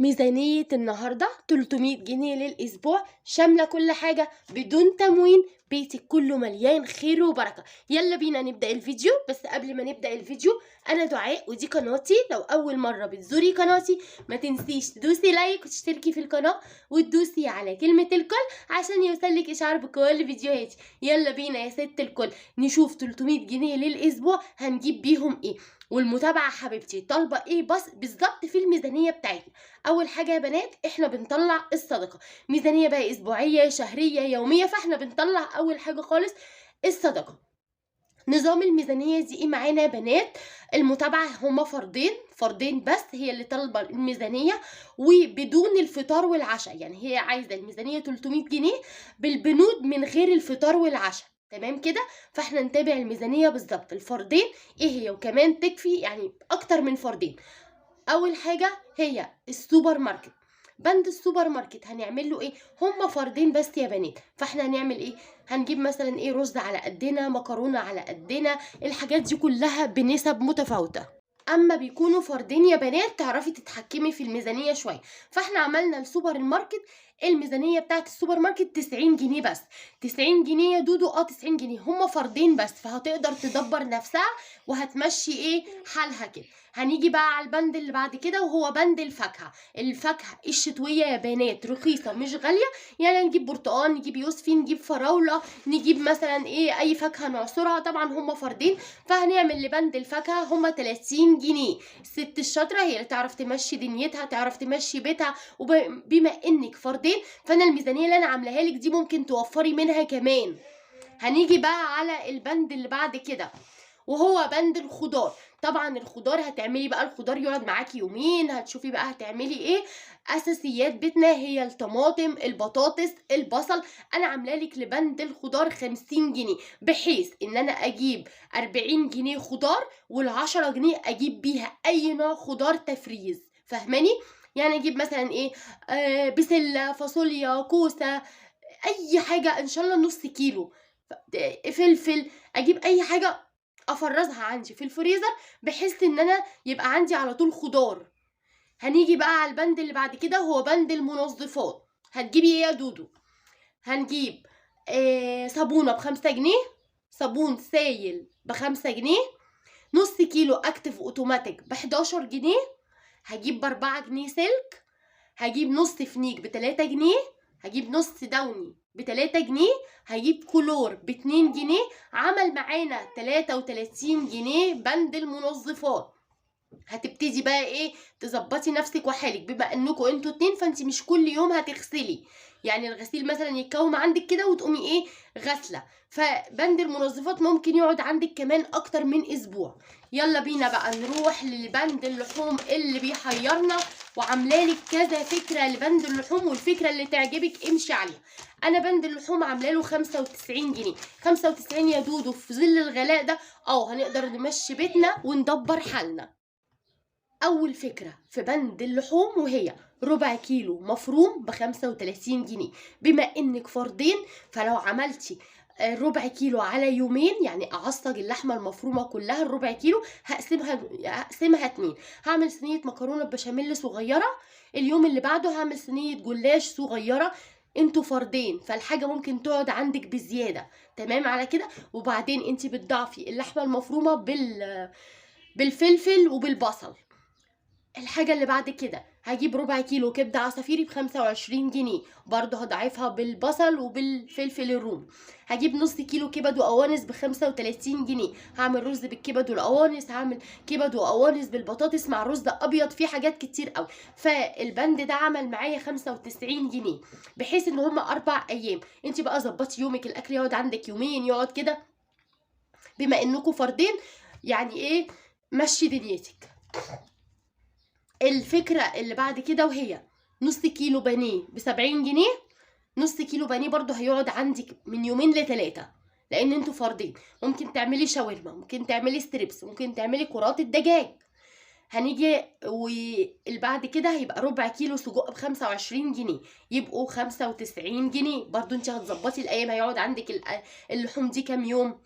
ميزانية النهاردة 300 جنيه للأسبوع، شاملة كل حاجة بدون تموين. بيتك كله مليان خير وبركة. يلا بينا نبدأ الفيديو. بس قبل ما نبدأ الفيديو، أنا دعاء ودي قناتي. لو أول مرة بتزوري قناتي ما تنسيش تدوسي لايك وتشتركي في القناة وتدوسي على كلمة الكل عشان يوصلك إشعار بكل فيديوهاتي. يلا بينا يا ست الكل نشوف 300 جنيه للأسبوع هنجيب بيهم إيه، والمتابعة حبيبتي طالبة إيه بس بالظبط في الميزانية بتاعتنا. اول حاجه يا بنات احنا بنطلع الصدقه. ميزانيه بقى اسبوعيه شهريه يوميه، فاحنا بنطلع اول حاجه خالص الصدقه. نظام الميزانيه دي ايه معانا يا بنات؟ المتابعه هما فردين بس هي اللي طالبه الميزانيه، وبدون الفطار والعشاء. يعني هي عايزه الميزانيه 300 جنيه بالبنود من غير الفطار والعشاء. تمام كده؟ فاحنا نتابع الميزانيه بالظبط الفردين ايه هي، وكمان تكفي يعني اكتر من فردين. اول حاجه هي السوبر ماركت. بند السوبر ماركت هنعمل له ايه؟ هما فردين بس يا بنات، فاحنا هنعمل ايه؟ هنجيب مثلا ايه، رز على قدنا، مكرونه على قدنا، الحاجات دي كلها بنسب متفاوته. اما بيكونوا فردين يا بنات تعرفي تتحكمي في الميزانيه شويه. فاحنا عملنا السوبر ماركت، الميزانيه بتاعت السوبر ماركت 90 جنيه بس. 90 جنيه يا دودو، 90 جنيه، هما فردين بس، فهتقدر تدبر نفسها وهتمشي ايه حالها كده. هنيجي بقى على البند اللي بعد كده وهو بند الفاكهه. الفاكهه الشتويه يا بنات رخيصه مش غاليه. يعني نجيب برتقال، نجيب يوسفي، نجيب فراوله، نجيب مثلا ايه اي فاكهه نعصرها. طبعا هما فردين، فهنعمل لبند الفاكهه هما 30 جنيه. الست الشاطره هي اللي تعرف تمشي دنيتها، تعرف تمشي بيتها. وبما انك فردين فانا الميزانيه اللي انا عاملاها لك دي ممكن توفري منها كمان. هنيجي بقى على البند اللي بعد كده وهو بند الخضار. طبعا الخضار هتعملي بقى، الخضار يقعد معاكي يومين، هتشوفي بقى هتعملي ايه. اساسيات بيتنا هي الطماطم، البطاطس، البصل. انا عامله لك لبند الخضار 50 جنيه، بحيث ان انا اجيب 40 جنيه خضار وال10 جنيه اجيب بيها اي نوع خضار تفريز. فاهماني؟ يعني اجيب مثلا ايه، بسله، فاصوليا، كوسه، اي حاجه ان شاء الله نص كيلو، فلفل، اجيب اي حاجه افرزها عندي في الفريزر بحيث ان انا يبقى عندي على طول خضار. هنيجي بقى على البند اللي بعد كده هو بند المنظفات. هتجيبي ايه يا دودو؟ هنجيب صابونه ب5 جنيه، صابون سايل ب5 جنيه، نص كيلو اكتف اوتوماتيك ب11 جنيه، هجيب ب4 جنيه سلك، هجيب نص فنيك ب3 جنيه، هجيب نص دوني ب3 جنيه، هجيب كلور ب2 جنيه. عمل معانا 33 جنيه بند المنظفات. هتبتدي بقى ايه تظبطي نفسك وحالك، بما انكم انتوا اتنين فانت مش كل يوم هتغسلي. يعني الغسيل مثلا يتكوم عندك كده وتقومي ايه غسله، فبند المنظفات ممكن يقعد عندك كمان اكتر من اسبوع. يلا بينا بقى نروح للبند اللحوم اللي بيحيرنا، وعاملالك كذا فكره لبند اللحوم، والفكره اللي تعجبك امشي عليها. انا بند اللحوم عاملاله 95 جنيه. 95 يا دودو في ظل الغلاء ده هنقدر نمشي بيتنا وندبر حالنا. اول فكرة في بند اللحوم وهي ربع كيلو مفروم ب35 جنيه. بما انك فردين فلو عملتي ربع كيلو على يومين، يعني اعصج اللحمه المفرومه كلها الربع كيلو، هقسمها 2. هعمل صينيه مكرونه بشاميل صغيره، اليوم اللي بعده هعمل صينيه جلاش صغيره. انتوا فردين فالحاجه ممكن تقعد عندك بزياده. تمام على كده؟ وبعدين انت بتضعفي اللحمه المفرومه بالفلفل وبالبصل. الحاجة اللي بعد كده هجيب ربع كيلو كبدة عصافيري ب25 جنيه، برضه هضعفها بالبصل وبالفلفل الرومي. هجيب نص كيلو كبد وقوانص ب35 جنيه، هعمل رز بالكبد والقوانص، هعمل كبد وقوانص بالبطاطس مع رز ابيض، فيه حاجات كتير قوي. فالبند ده عمل معايا 95 جنيه، بحيث ان هما 4 ايام. انت بقى ظبطي يومك، الاكل يقعد عندك يومين، يقعد كده بما انكم فردين. يعني ايه، مشي دنيتك. الفكرة اللي بعد كده وهي نص كيلو بانيه ب70 جنيه. نص كيلو بانيه برضو هيقعد عندك من يومين ل3، لان انتوا فردين. ممكن تعملي شاورما، ممكن تعملي ستريبس، ممكن تعملي كرات الدجاج. هنيجي والبعد كده هيبقى ربع كيلو سجق ب25 جنيه، يبقوا 95 جنيه. برضو انت هتظبطي الايام، هيقعد عندك اللحوم دي كام يوم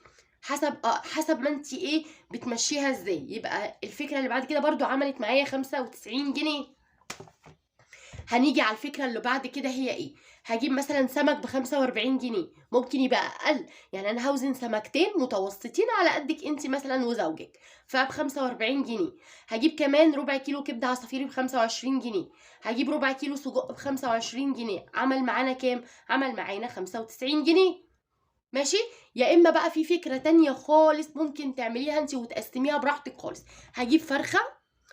حسب ما انت ايه بتمشيها ازاي. يبقى الفكره اللي بعد كده برضو عملت معايا 95 جنيه. هنيجي على الفكرة اللي بعد كده هي ايه؟ هجيب مثلا سمك ب45 جنيه، ممكن يبقى اقل، يعني انا هوزن سمكتين متوسطين على قدك انت مثلا وزوجك، فب45 جنيه. هجيب كمان ربع كيلو كبدة عصافيري ب25 جنيه، هجيب ربع كيلو سجق ب25 جنيه، عمل معانا كام؟ عمل معانا 95 جنيه. ماشي. يا اما بقى في فكرة تانية خالص ممكن تعمليها انت وتقسميها براحتك خالص. هجيب فرخة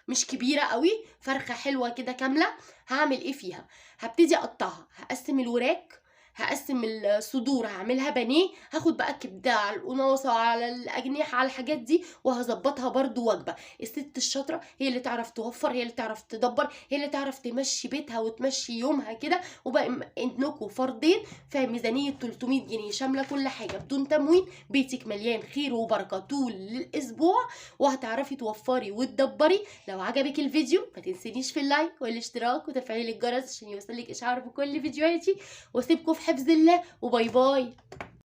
مش كبيرة قوي، فرخة حلوة كده كاملة. هعمل ايه فيها؟ هبتدي اقطعها، هقسم الوراك، هقسم الصدور، هعملها بانيه، هاخد بقى الكبده على القناصه على الاجنحه على الحاجات دي، وهظبطها برضو وجبه. الست الشاطره هي اللي تعرف توفر، هي اللي تعرف تدبر، هي اللي تعرف تمشي بيتها وتمشي يومها كده. وبقى انكوا فردين في ميزانيه 300 جنيه شامله كل حاجه بدون تموين، بيتك مليان خير وبركه طول الاسبوع، وهتعرفي توفري وتدبري. لو عجبك الفيديو ما تنسينيش في اللايك والاشتراك وتفعيل الجرس عشان يوصلك اشعار بكل فيديوهاتي، واسيبكم في حفظ الله، وباي باي.